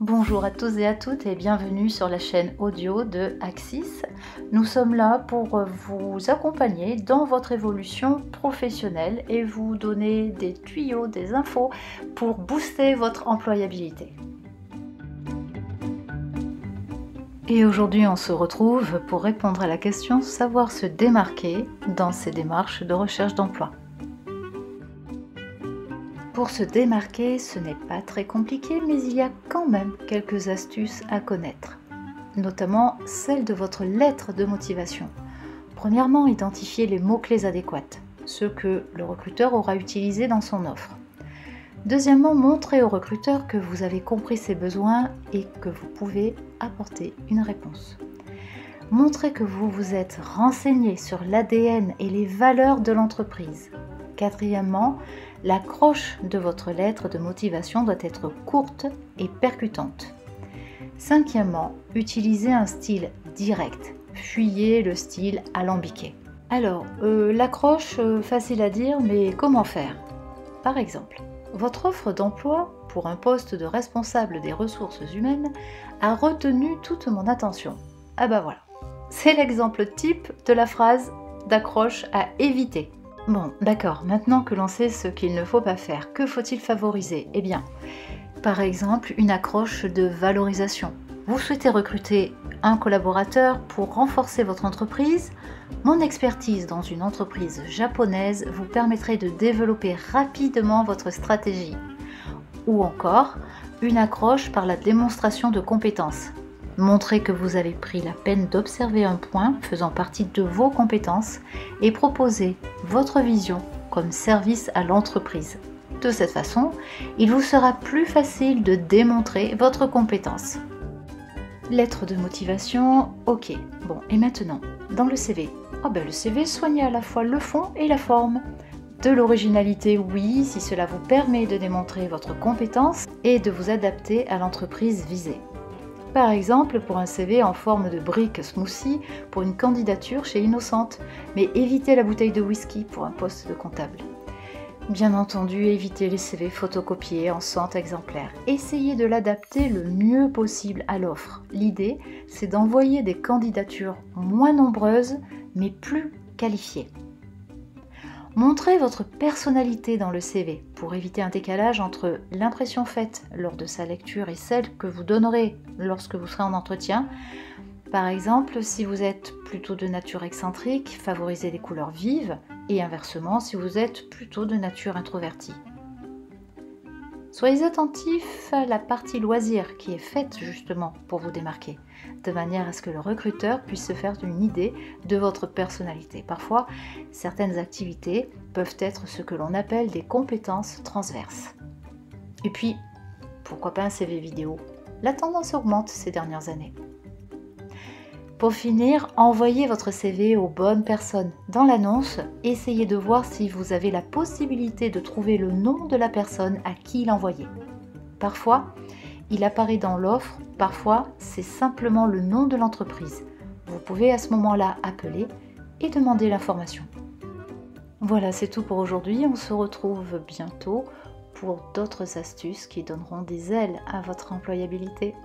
Bonjour à tous et à toutes et bienvenue sur la chaîne audio de Axis. Nous sommes là pour vous accompagner dans votre évolution professionnelle et vous donner des tuyaux, des infos pour booster votre employabilité. Et aujourd'hui, on se retrouve pour répondre à la question savoir se démarquer dans ces démarches de recherche d'emploi. Pour se démarquer, ce n'est pas très compliqué, mais il y a quand même quelques astuces à connaître, notamment celle de votre lettre de motivation. Premièrement, identifiez les mots-clés adéquats, ceux que le recruteur aura utilisés dans son offre. Deuxièmement, montrez au recruteur que vous avez compris ses besoins et que vous pouvez apporter une réponse. Montrez que vous vous êtes renseigné sur l'ADN et les valeurs de l'entreprise. Quatrièmement, l'accroche de votre lettre de motivation doit être courte et percutante. Cinquièmement, utilisez un style direct. Fuyez le style alambiqué. Alors, l'accroche, facile à dire, mais comment faire? Par exemple, votre offre d'emploi pour un poste de responsable des ressources humaines a retenu toute mon attention. Ah bah voilà, c'est l'exemple type de la phrase d'accroche à éviter. Bon, d'accord, maintenant que l'on sait ce qu'il ne faut pas faire, que faut-il favoriser? Eh bien, par exemple, une accroche de valorisation. Vous souhaitez recruter un collaborateur pour renforcer votre entreprise? Mon expertise dans une entreprise japonaise vous permettrait de développer rapidement votre stratégie. Ou encore, une accroche par la démonstration de compétences. Montrez que vous avez pris la peine d'observer un point faisant partie de vos compétences et proposez votre vision comme service à l'entreprise. De cette façon, il vous sera plus facile de démontrer votre compétence. Lettre de motivation, ok. Bon, et maintenant, dans le CV. Le CV soigne à la fois le fond et la forme. De l'originalité, oui, si cela vous permet de démontrer votre compétence et de vous adapter à l'entreprise visée. Par exemple, pour un CV en forme de brique smoothie pour une candidature chez Innocente, mais évitez la bouteille de whisky pour un poste de comptable. Bien entendu, évitez les CV photocopiés en 100 exemplaires. Essayez de l'adapter le mieux possible à l'offre. L'idée, c'est d'envoyer des candidatures moins nombreuses, mais plus qualifiées. Montrez votre personnalité dans le CV pour éviter un décalage entre l'impression faite lors de sa lecture et celle que vous donnerez lorsque vous serez en entretien. Par exemple, si vous êtes plutôt de nature excentrique, favorisez les couleurs vives et inversement si vous êtes plutôt de nature introvertie. Soyez attentifs à la partie loisir qui est faite justement pour vous démarquer, de manière à ce que le recruteur puisse se faire une idée de votre personnalité. Parfois, certaines activités peuvent être ce que l'on appelle des compétences transverses. Et puis, pourquoi pas un CV vidéo? La tendance augmente ces dernières années. Pour finir, envoyez votre CV aux bonnes personnes. Dans l'annonce, essayez de voir si vous avez la possibilité de trouver le nom de la personne à qui l'envoyer. Parfois, il apparaît dans l'offre, parfois c'est simplement le nom de l'entreprise. Vous pouvez à ce moment-là appeler et demander l'information. Voilà, c'est tout pour aujourd'hui. On se retrouve bientôt pour d'autres astuces qui donneront des ailes à votre employabilité.